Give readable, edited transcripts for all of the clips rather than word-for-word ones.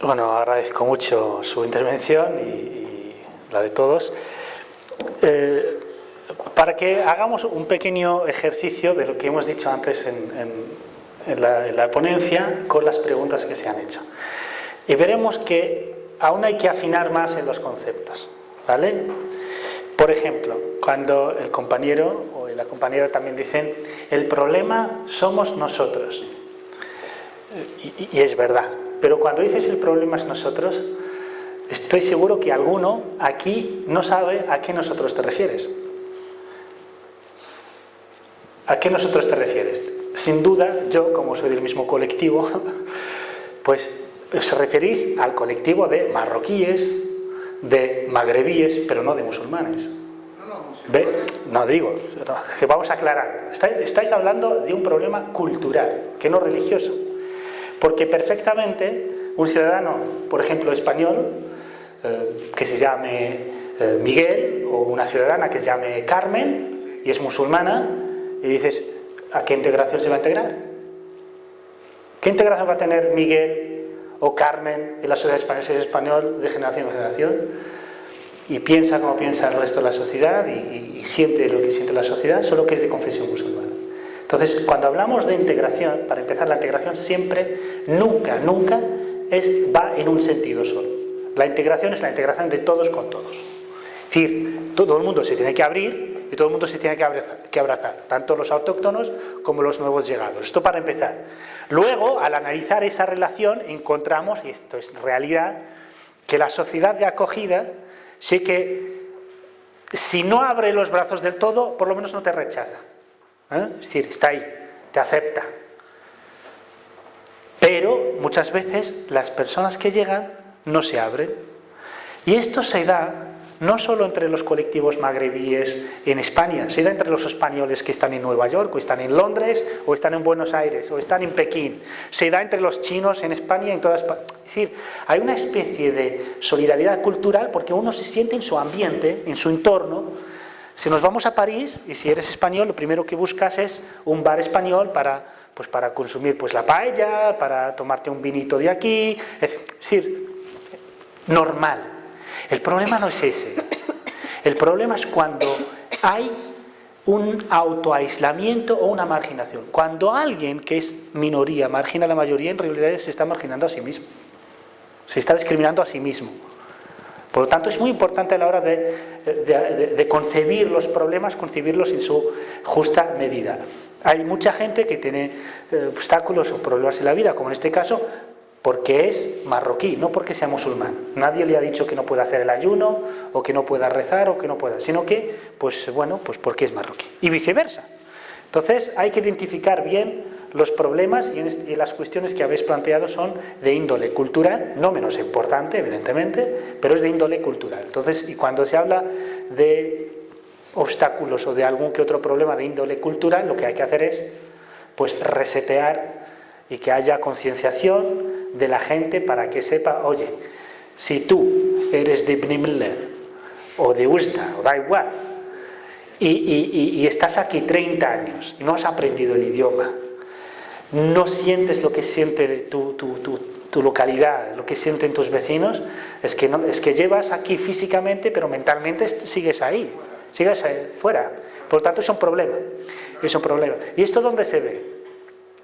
Bueno, agradezco mucho su intervención y la de todos. Para que hagamos un pequeño ejercicio de lo que hemos dicho antes en la ponencia con las preguntas que se han hecho. Y veremos que aún hay que afinar más en los conceptos, ¿vale? Por ejemplo, cuando el compañero o la compañera también dicen el problema somos nosotros. Y es verdad, pero cuando dices el problema es nosotros, estoy seguro que alguno aquí no sabe a qué nosotros te refieres. ¿A qué nosotros te refieres? Sin duda, yo, como soy del mismo colectivo, pues os referís al colectivo de marroquíes, de magrebíes, pero no de musulmanes. ¿Ve? No digo, que vamos a aclarar. Estáis hablando de un problema cultural, que no religioso. Porque perfectamente un ciudadano, por ejemplo, español, que se llame Miguel, o una ciudadana que se llame Carmen, y es musulmana, y dices, ¿a qué integración se va a integrar? ¿Qué integración va a tener Miguel o Carmen en la sociedad española si es español de generación en generación? Y piensa como piensa el resto de la sociedad y siente lo que siente la sociedad, solo que es de confesión musulmana. Entonces, cuando hablamos de integración, para empezar, la integración siempre, nunca va en un sentido solo. La integración es la integración de todos con todos. Es decir, todo el mundo se tiene que abrir y todo el mundo se tiene que abrazar, tanto los autóctonos como los nuevos llegados. Esto para empezar. Luego, al analizar esa relación, encontramos, y esto es realidad, que la sociedad de acogida sí que, si no abre los brazos del todo, por lo menos no te rechaza. Es decir, está ahí, te acepta. Pero muchas veces las personas que llegan no se abren. Y esto se da no solo entre los colectivos magrebíes en España, se da entre los españoles que están en Nueva York, o están en Londres, o están en Buenos Aires, o están en Pekín. Se da entre los chinos en España y en toda España. Es decir, hay una especie de solidaridad cultural porque uno se siente en su ambiente, en su entorno. Si nos vamos a París, y si eres español, lo primero que buscas es un bar español para consumir la paella, para tomarte un vinito de aquí, es decir, normal. El problema no es ese. El problema es cuando hay un autoaislamiento o una marginación. Cuando alguien que es minoría margina a la mayoría, en realidad se está marginando a sí mismo. Se está discriminando a sí mismo. Por lo tanto, es muy importante a la hora de concebir los problemas, concebirlos en su justa medida. Hay mucha gente que tiene obstáculos o problemas en la vida, como en este caso, porque es marroquí, no porque sea musulmán. Nadie le ha dicho que no pueda hacer el ayuno, o que no pueda rezar, o que no pueda, sino que, pues porque es marroquí. Y viceversa. Entonces, hay que identificar bien los problemas y las cuestiones que habéis planteado son de índole cultural, no menos importante, evidentemente, pero es de índole cultural. Entonces, y cuando se habla de obstáculos o de algún que otro problema de índole cultural, lo que hay que hacer es, resetear y que haya concienciación de la gente para que sepa, oye, si tú eres de Ibn Miller o de Usda, o da igual, y estás aquí 30 años y no has aprendido el idioma, no sientes lo que siente tu localidad, lo que sienten tus vecinos, es que llevas aquí físicamente, pero mentalmente sigues ahí, fuera. Por lo tanto, es un problema. ¿Y esto dónde se ve?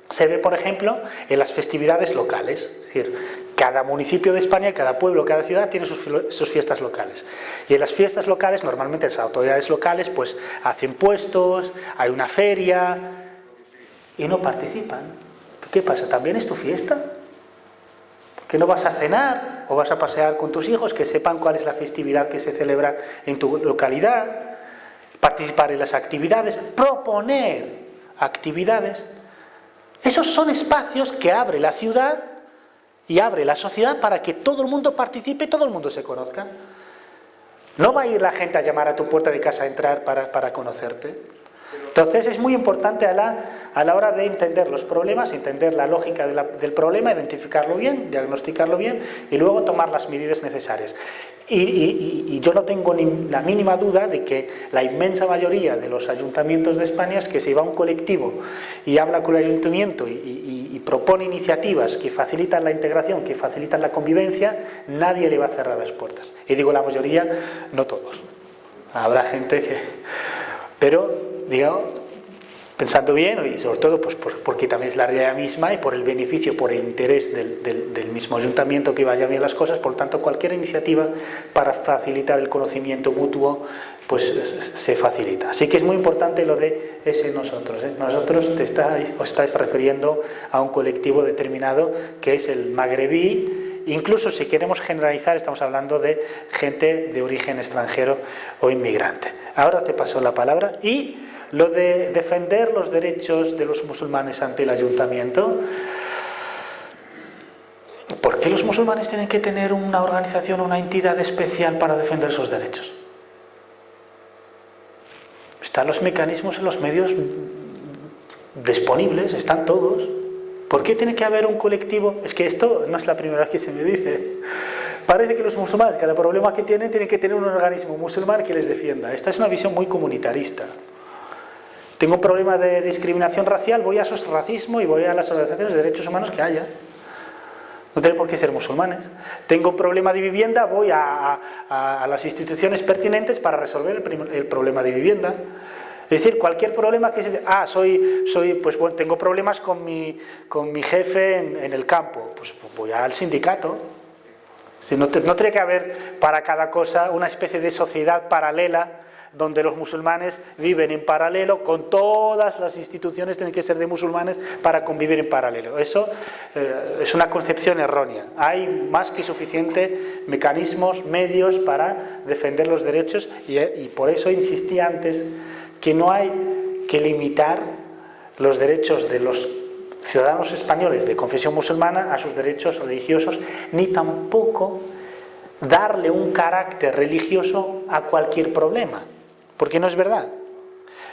Se ve, por ejemplo, en las festividades locales. Es decir, cada municipio de España, cada pueblo, cada ciudad tiene sus fiestas locales. Y en las fiestas locales, normalmente las autoridades locales hacen puestos, hay una feria, y no participan. ¿Qué pasa? ¿También es tu fiesta? ¿Que no vas a cenar o vas a pasear con tus hijos, que sepan cuál es la festividad que se celebra en tu localidad? Participar en las actividades, proponer actividades. Esos son espacios que abre la ciudad y abre la sociedad para que todo el mundo participe, todo el mundo se conozca. No va a ir la gente a llamar a tu puerta de casa a entrar para conocerte. Entonces es muy importante a la hora de entender los problemas, entender la lógica del problema, identificarlo bien, diagnosticarlo bien y luego tomar las medidas necesarias. Y yo no tengo ni la mínima duda de que la inmensa mayoría de los ayuntamientos de España es que si va un colectivo y habla con el ayuntamiento y propone iniciativas que facilitan la integración, que facilitan la convivencia, nadie le va a cerrar las puertas. Y digo la mayoría, no todos. Habrá gente que... Pero, digamos, pensando bien, y sobre todo pues, porque también es la realidad misma y por el beneficio, por el interés del mismo ayuntamiento que vayan bien las cosas, por lo tanto cualquier iniciativa para facilitar el conocimiento mutuo pues se facilita. Así que es muy importante lo de ese nosotros. Nosotros os estáis refiriendo a un colectivo determinado que es el magrebí. Incluso si queremos generalizar estamos hablando de gente de origen extranjero o inmigrante. Ahora te paso la palabra y... Lo de defender los derechos de los musulmanes ante el ayuntamiento. ¿Por qué los musulmanes tienen que tener una organización, una entidad especial para defender sus derechos? Están los mecanismos en los medios disponibles, están todos. ¿Por qué tiene que haber un colectivo? Es que esto no es la primera vez que se me dice. Parece que los musulmanes, cada problema que tienen que tener un organismo musulmán que les defienda. Esta es una visión muy comunitarista. Tengo un problema de discriminación racial, voy a esos racismo y voy a las organizaciones de derechos humanos que haya. No tienen por qué ser musulmanes. Tengo un problema de vivienda, voy a las instituciones pertinentes para resolver el problema de vivienda. Es decir, cualquier problema que se... pues bueno, tengo problemas con mi jefe en el campo, pues voy al sindicato. No tiene que haber para cada cosa una especie de sociedad paralela donde los musulmanes viven en paralelo, con todas las instituciones tienen que ser de musulmanes para convivir en paralelo. Eso es una concepción errónea. Hay más que suficiente mecanismos, medios para defender los derechos y por eso insistí antes que no hay que limitar los derechos de los ciudadanos españoles de confesión musulmana a sus derechos religiosos, ni tampoco darle un carácter religioso a cualquier problema. Porque no es verdad.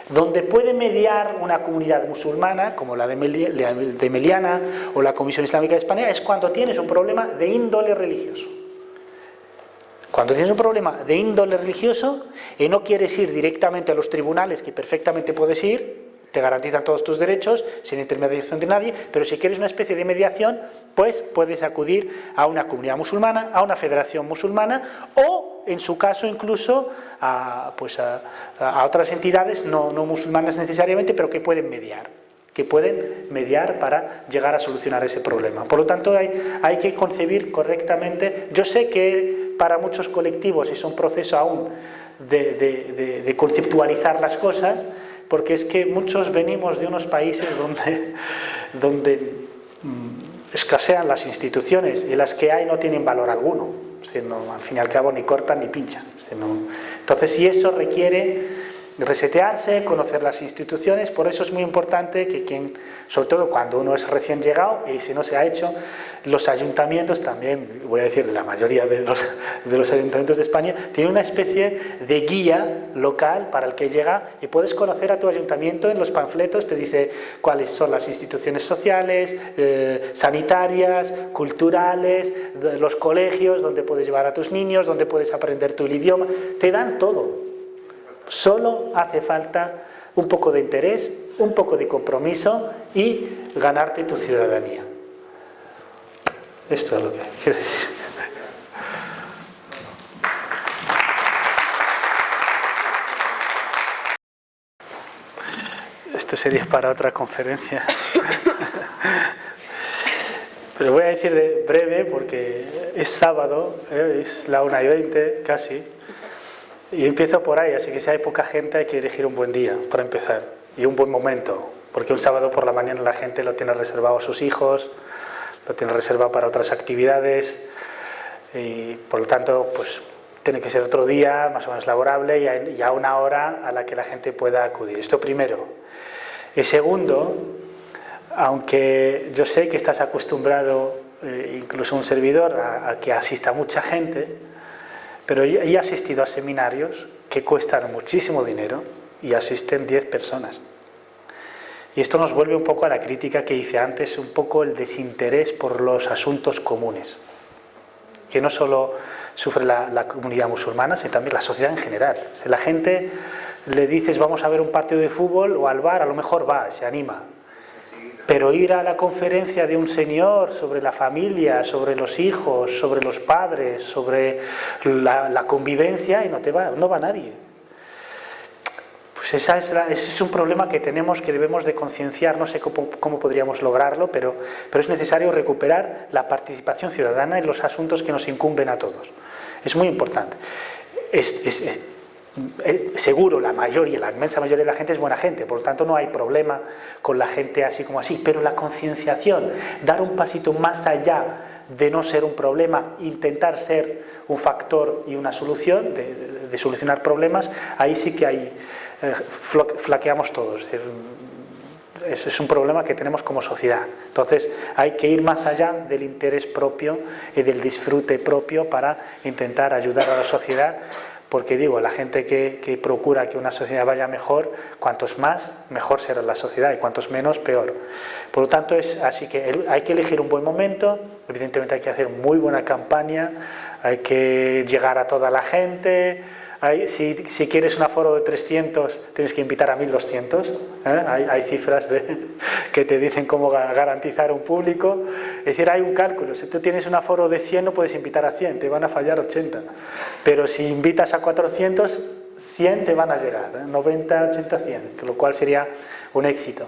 Donde puede mediar una comunidad musulmana, como la de Meliana o la Comisión Islámica de España, es cuando tienes un problema de índole religioso. Cuando tienes un problema de índole religioso y no quieres ir directamente a los tribunales, que perfectamente puedes ir, te garantizan todos tus derechos, sin intermediación de nadie, pero si quieres una especie de mediación, pues puedes acudir a una comunidad musulmana, a una federación musulmana o, en su caso, incluso a otras entidades no musulmanas necesariamente, pero que pueden mediar para llegar a solucionar ese problema. Por lo tanto, hay que concebir correctamente. Yo sé que para muchos colectivos es un proceso aún de conceptualizar las cosas, porque es que muchos venimos de unos países donde escasean las instituciones y las que hay no tienen valor alguno, al fin y al cabo ni cortan ni pinchan. Entonces, y eso requiere resetearse, conocer las instituciones. Por eso es muy importante que sobre todo cuando uno es recién llegado y si no se ha hecho, los ayuntamientos también, voy a decir la mayoría de los ayuntamientos de España, tienen una especie de guía local para el que llega y puedes conocer a tu ayuntamiento. En los panfletos te dice cuáles son las instituciones sociales, sanitarias, culturales, los colegios donde puedes llevar a tus niños, donde puedes aprender tu idioma, te dan todo. Solo hace falta un poco de interés, un poco de compromiso y ganarte tu ciudadanía. Esto es lo que quiero decir. Esto sería para otra conferencia. Pero voy a decir de breve porque es sábado, es la 1:20 casi. Y empiezo por ahí, así que si hay poca gente hay que elegir un buen día para empezar y un buen momento, porque un sábado por la mañana la gente lo tiene reservado a sus hijos, lo tiene reservado para otras actividades y por lo tanto pues tiene que ser otro día más o menos laborable y a una hora a la que la gente pueda acudir. Esto primero. Y segundo, aunque yo sé que estás acostumbrado, incluso un servidor, a que asista mucha gente, pero he asistido a seminarios que cuestan muchísimo dinero y asisten 10 personas. Y esto nos vuelve un poco a la crítica que hice antes, un poco el desinterés por los asuntos comunes. Que no solo sufre la comunidad musulmana, sino también la sociedad en general. Si la gente le dices vamos a ver un partido de fútbol o al bar, a lo mejor va, se anima. Pero ir a la conferencia de un señor sobre la familia, sobre los hijos, sobre los padres, sobre la convivencia, y no va nadie. Pues ese es un problema que tenemos, que debemos de concienciar. No sé cómo podríamos lograrlo, pero es necesario recuperar la participación ciudadana en los asuntos que nos incumben a todos. Es muy importante. Seguro la inmensa mayoría de la gente es buena gente, por lo tanto no hay problema con la gente así como así, pero la concienciación, dar un pasito más allá de no ser un problema, intentar ser un factor y una solución, de solucionar problemas, ahí sí que flaqueamos todos. Es un problema que tenemos como sociedad. Entonces hay que ir más allá del interés propio y del disfrute propio para intentar ayudar a la sociedad, porque digo, la gente que procura que una sociedad vaya mejor, cuantos más, mejor será la sociedad, y cuantos menos, peor. Por lo tanto, así que hay que elegir un buen momento, evidentemente hay que hacer muy buena campaña, hay que llegar a toda la gente. Si quieres un aforo de 300, tienes que invitar a 1200. Hay cifras que te dicen cómo garantizar un público. Es decir, hay un cálculo. Si tú tienes un aforo de 100, no puedes invitar a 100, te van a fallar 80. Pero si invitas a 400, 100 te van a llegar. 90, 80, 100, lo cual sería un éxito.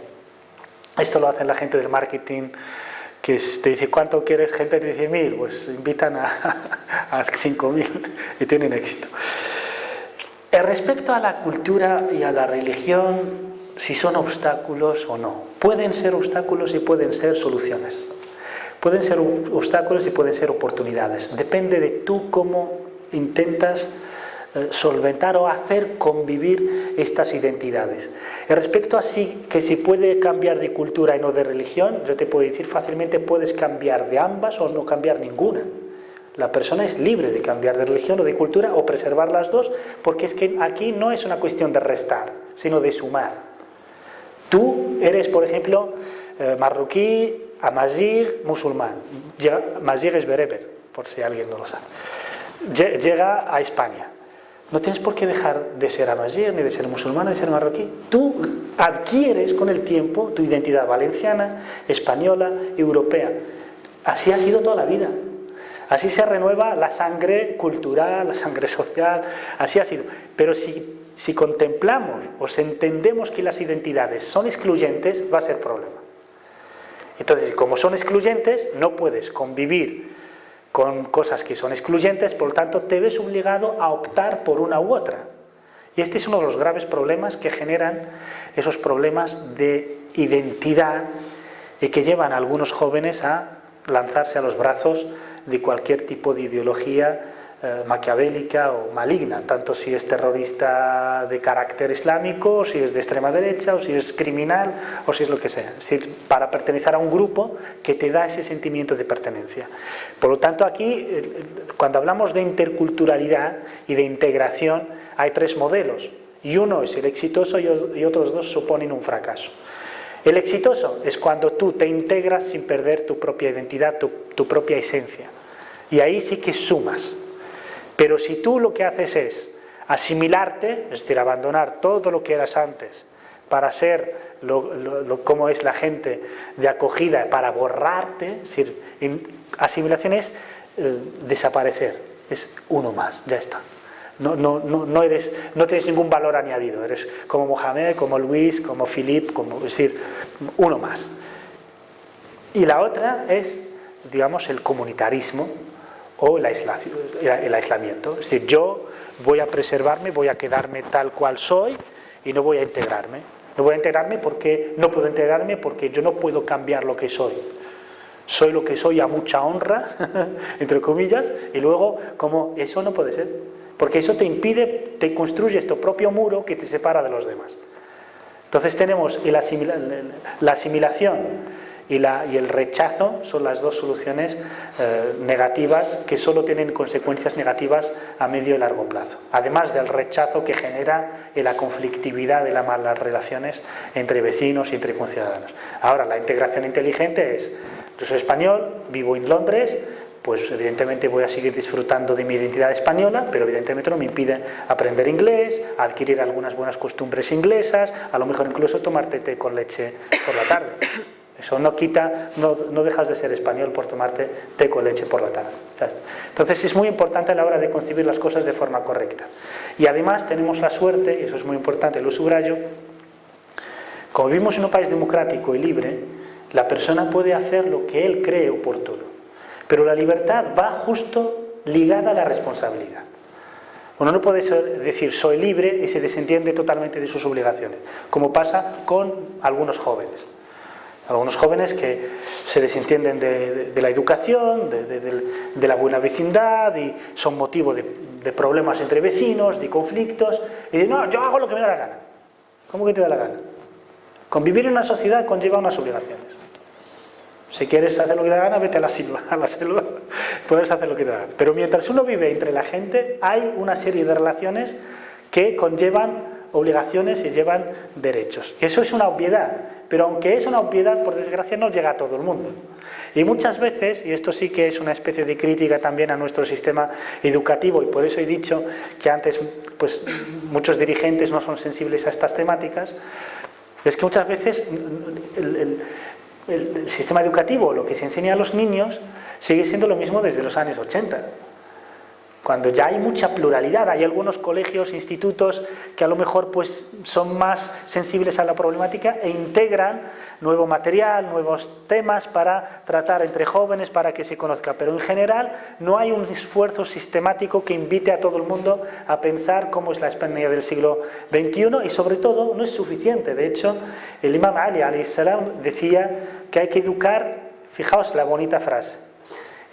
Esto lo hace la gente del marketing, que te dice cuánto quieres, gente te dice 1000, pues invitan a 5000 y tienen éxito. Respecto a la cultura y a la religión, si son obstáculos o no. Pueden ser obstáculos y pueden ser soluciones. Pueden ser obstáculos y pueden ser oportunidades. Depende de tú cómo intentas solventar o hacer convivir estas identidades. Respecto a que si puede cambiar de cultura y no de religión, yo te puedo decir fácilmente puedes cambiar de ambas o no cambiar ninguna. La persona es libre de cambiar de religión o de cultura o preservar las dos, porque es que aquí no es una cuestión de restar, sino de sumar. Tú eres, por ejemplo, marroquí, amazigh, musulmán. Amazigh es bereber, por si alguien no lo sabe. Llega a España. No tienes por qué dejar de ser amazigh, ni de ser musulmán, ni de ser marroquí. Tú adquieres con el tiempo tu identidad valenciana, española, europea. Así ha sido toda la vida. Así se renueva la sangre cultural, la sangre social, así ha sido. Pero si contemplamos o si entendemos que las identidades son excluyentes, va a ser problema. Entonces, como son excluyentes, no puedes convivir con cosas que son excluyentes, por lo tanto, te ves obligado a optar por una u otra. Y este es uno de los graves problemas que generan esos problemas de identidad y que llevan a algunos jóvenes a lanzarse a los brazos de cualquier tipo de ideología maquiavélica o maligna, tanto si es terrorista de carácter islámico, o si es de extrema derecha, o si es criminal, o si es lo que sea. Es decir, para pertenecer a un grupo que te da ese sentimiento de pertenencia. Por lo tanto, aquí, cuando hablamos de interculturalidad y de integración, hay tres modelos, y uno es el exitoso y otros dos suponen un fracaso. El exitoso es cuando tú te integras sin perder tu propia identidad, tu propia esencia. Y ahí sí que sumas. Pero si tú lo que haces es asimilarte, es decir, abandonar todo lo que eras antes para ser como es la gente de acogida, para borrarte, es decir, asimilación es desaparecer, es uno más, ya está. No tienes ningún valor añadido, eres como Mohamed, como Luis, como Philip, es decir, uno más. Y la otra es, digamos, el comunitarismo o el aislamiento. Es decir, yo voy a preservarme, voy a quedarme tal cual soy y no voy a integrarme. No voy a integrarme porque no puedo integrarme porque yo no puedo cambiar lo que soy. Soy lo que soy a mucha honra, entre comillas, y luego, como eso no puede ser. Porque eso te impide, te construyes tu propio muro que te separa de los demás. Entonces tenemos la asimilación y el rechazo, son las dos soluciones negativas que solo tienen consecuencias negativas a medio y largo plazo. Además del rechazo que genera la conflictividad de las malas relaciones entre vecinos y entre conciudadanos. Ahora, la integración inteligente es, yo soy español, vivo en Londres, pues evidentemente voy a seguir disfrutando de mi identidad española, pero evidentemente no me impide aprender inglés, adquirir algunas buenas costumbres inglesas, a lo mejor incluso tomarte té con leche por la tarde. Eso no quita, no dejas de ser español por tomarte té con leche por la tarde. Entonces es muy importante a la hora de concebir las cosas de forma correcta. Y además tenemos la suerte, y eso es muy importante, lo subrayo, como vivimos en un país democrático y libre, la persona puede hacer lo que él cree oportuno. Pero la libertad va justo ligada a la responsabilidad. Uno no puede decir soy libre y se desentiende totalmente de sus obligaciones, como pasa con algunos jóvenes. Algunos jóvenes que se desentienden de la educación, de la buena vecindad y son motivo de problemas entre vecinos, de conflictos, y dicen, no, yo hago lo que me da la gana. ¿Cómo que te da la gana? Convivir en una sociedad conlleva unas obligaciones. Si quieres hacer lo que te da la gana, vete a la selva, puedes hacer lo que te da la gana. Pero mientras uno vive entre la gente, hay una serie de relaciones que conllevan obligaciones y llevan derechos. Y eso es una obviedad, pero aunque es una obviedad, por desgracia no llega a todo el mundo. Y muchas veces, y esto sí que es una especie de crítica también a nuestro sistema educativo, y por eso he dicho que antes pues, muchos dirigentes no son sensibles a estas temáticas, es que muchas veces el sistema educativo, lo que se enseña a los niños, sigue siendo lo mismo desde los años 80. Cuando ya hay mucha pluralidad, hay algunos colegios, institutos que a lo mejor pues, son más sensibles a la problemática e integran nuevo material, nuevos temas para tratar entre jóvenes, para que se conozca. Pero en general no hay un esfuerzo sistemático que invite a todo el mundo a pensar cómo es la España del siglo XXI y sobre todo no es suficiente. De hecho, el Imam Ali alayhi salam decía que hay que educar, fijaos la bonita frase,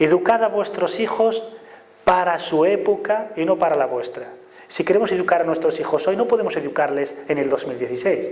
educad a vuestros hijos para su época y no para la vuestra. Si queremos educar a nuestros hijos hoy, no podemos educarles en el 2016.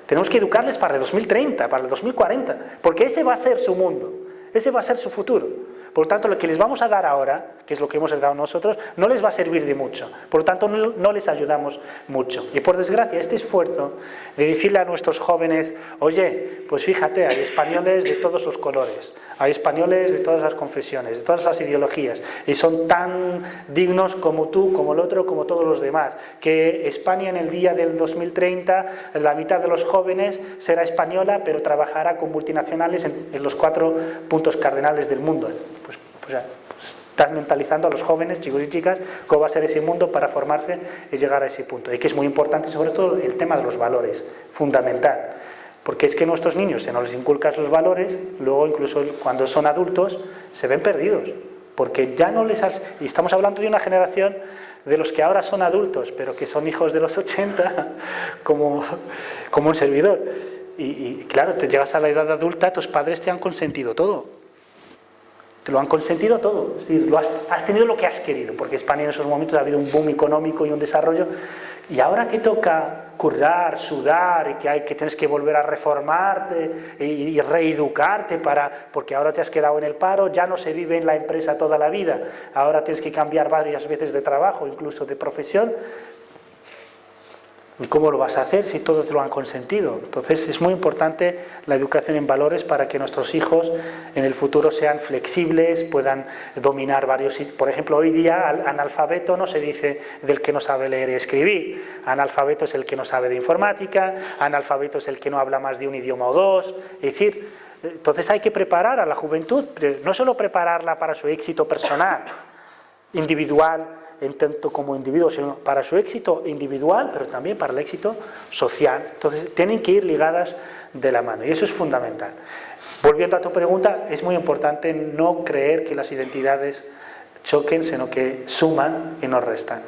Tenemos que educarles para el 2030, para el 2040, porque ese va a ser su mundo, ese va a ser su futuro. Por lo tanto, lo que les vamos a dar ahora, que es lo que hemos dado nosotros, no les va a servir de mucho. Por lo tanto, no les ayudamos mucho. Y por desgracia, este esfuerzo de decirle a nuestros jóvenes, oye, pues fíjate, hay españoles de todos los colores, hay españoles de todas las confesiones, de todas las ideologías, y son tan dignos como tú, como el otro, como todos los demás, que España en el día del 2030, la mitad de los jóvenes será española, pero trabajará con multinacionales en los 4 puntos cardinales del mundo. Pues estás mentalizando a los jóvenes, chicos y chicas, cómo va a ser ese mundo para formarse y llegar a ese punto. Y que es muy importante, sobre todo, el tema de los valores, fundamental. Porque es que nuestros niños, si no les inculcas los valores, luego incluso cuando son adultos, se ven perdidos. Porque ya no les has... Y estamos hablando de una generación de los que ahora son adultos, pero que son hijos de los 80, como un servidor. Y claro, te llegas a la edad adulta, tus padres te han consentido todo. Te lo han consentido todo, es decir, has tenido lo que has querido, porque España en esos momentos ha habido un boom económico y un desarrollo, y ahora que toca currar, sudar, y que tienes que volver a reformarte y reeducarte porque ahora te has quedado en el paro, ya no se vive en la empresa toda la vida, ahora tienes que cambiar varias veces de trabajo, incluso de profesión. ¿Y cómo lo vas a hacer si todos te lo han consentido? Entonces es muy importante la educación en valores para que nuestros hijos en el futuro sean flexibles, puedan dominar varios... Por ejemplo, hoy día analfabeto no se dice del que no sabe leer y escribir. Analfabeto es el que no sabe de informática, analfabeto es el que no habla más de un idioma o dos. Es decir, entonces hay que preparar a la juventud, no solo prepararla para su éxito personal, individual, en tanto como individuo, sino para su éxito individual, pero también para el éxito social. Entonces, tienen que ir ligadas de la mano, y eso es fundamental. Volviendo a tu pregunta, es muy importante no creer que las identidades choquen, sino que suman y no restan.